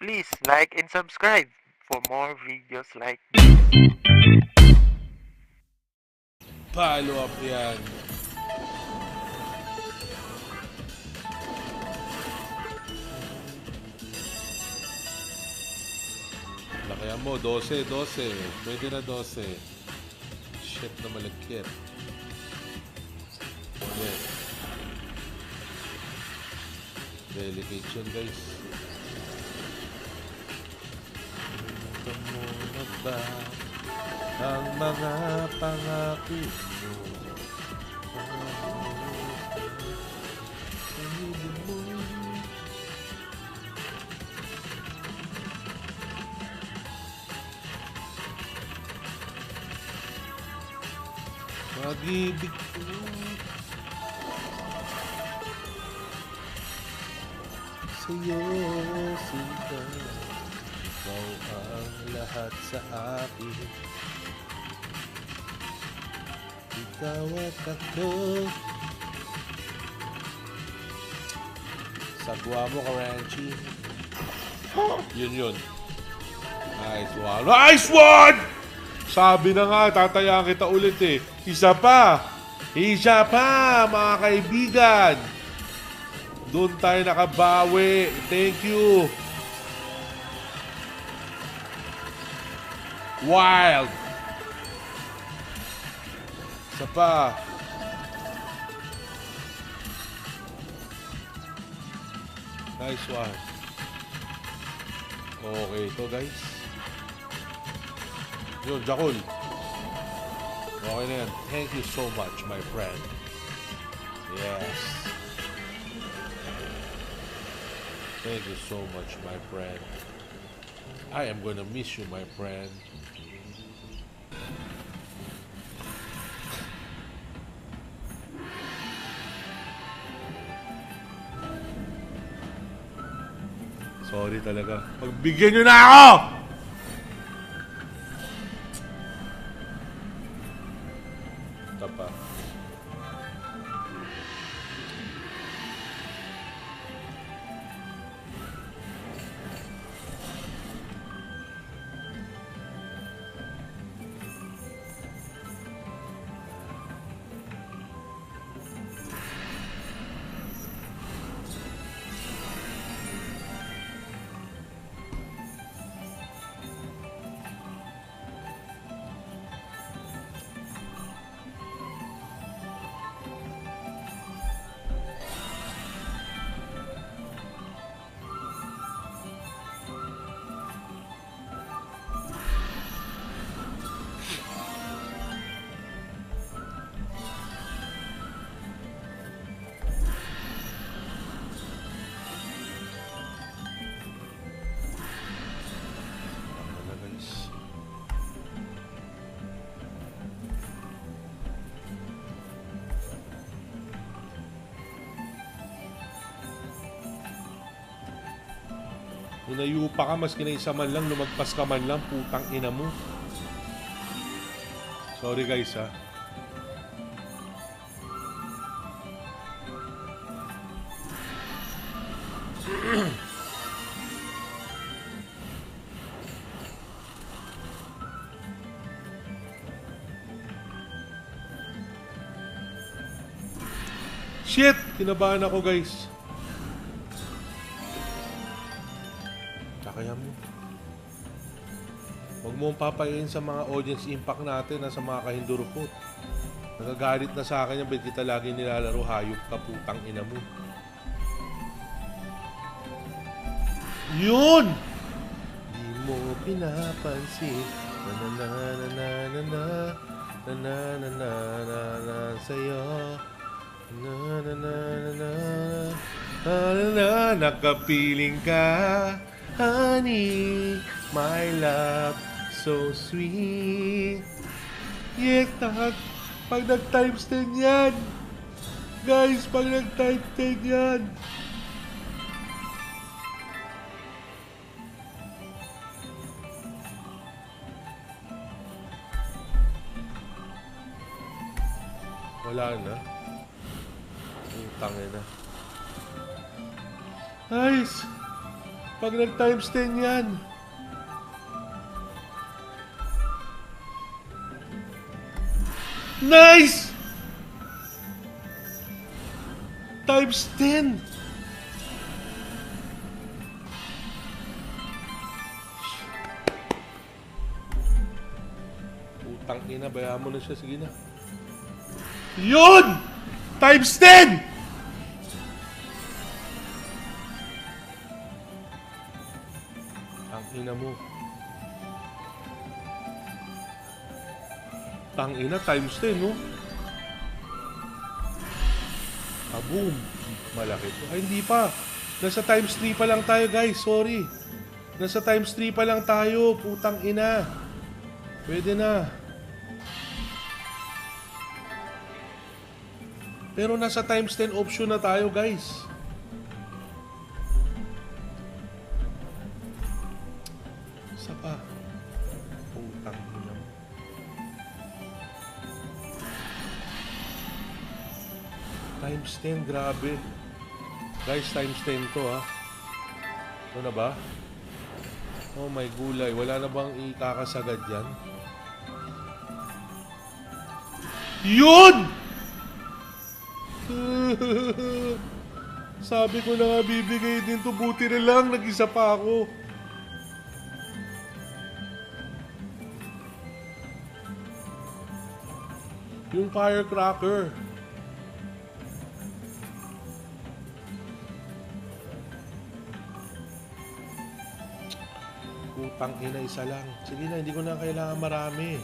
Please like and subscribe for more videos like this. Follow up yan. Lakayan mo, 12, 12. Pwede na 12. Shit na malagkit. Ulit. Delicate yun, guys. Ito mo na ba ang mga pangako mo? Pag-ibig ko sa'yo sila. Ikaw ang lahat sa akin. Ikaw at ako. Sagwa mo, Karanchi. Yun. Nice one. Nice one! Sabi na nga, tatayaan kita ulit eh. Isa pa, mga kaibigan. Doon tayo nakabawi. Thank you. Wild. Isa pa. Nice one. Okay ito, guys. Yun, Jakul. Okay na yan. Thank you so much, my friend. Yes. Thank you so much, my friend. I am gonna miss you, my friend. Sorry talaga. Pagbigyan nyo na ako! Tapa. Inayupa ka, mas kinaisa man lang, lumagpas ka man lang, putang ina mo. Sorry guys ha. Shit! Kinabahan ako guys. Kaya mo. Huwag mo papayin sa mga audience impact natin na sa mga kahindurupot. Nagagalit na sa akin yung ba't kita lagi nilalaro, hayop ka, putang ina mo. Yun! Di mo pinapansin na sa'yo nakapiling ka. Honey, my love, so sweet. Yeah, pag nag-times 10 yan. Guys, pag nag-times 10 yan. Wala na. Tangin na. Nice! Pag nag times 10 yan. Nice! Times 10! Putang ina, bayaan mo na siya. Sige na. Yun! Times 10! Ang ina mo. Tang ina, times 10, no? Kaboom! Malaki to. Ay, hindi pa. Nasa times 3 pa lang tayo, guys. Sorry. Nasa times 3 pa lang tayo. Putang ina. Pwede na. Pero nasa times 10 option na tayo, guys. Isa pa. Putang ina. Times 10, grabe. Guys, times 10 to, ha. Ito na ba? Oh my gulay. Wala na bang ikakasagad yan? Yun! Sabi ko na nga bibigay din to. Buti na lang. Nag-isa pa ako. Yung firecracker. Putang ina, isa lang. Sige na, hindi ko na kailangan marami.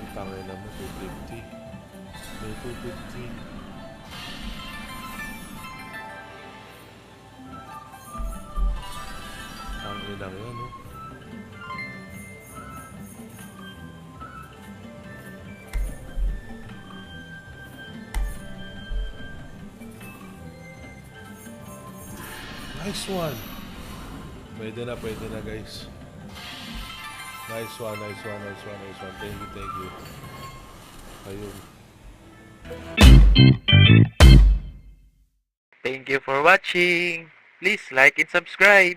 Putang ina mo, 250. May 250. Ang ina yan, no? Nice one. Pwede na guys. Nice one. Thank you. Ayun. Thank you for watching. Please like and subscribe.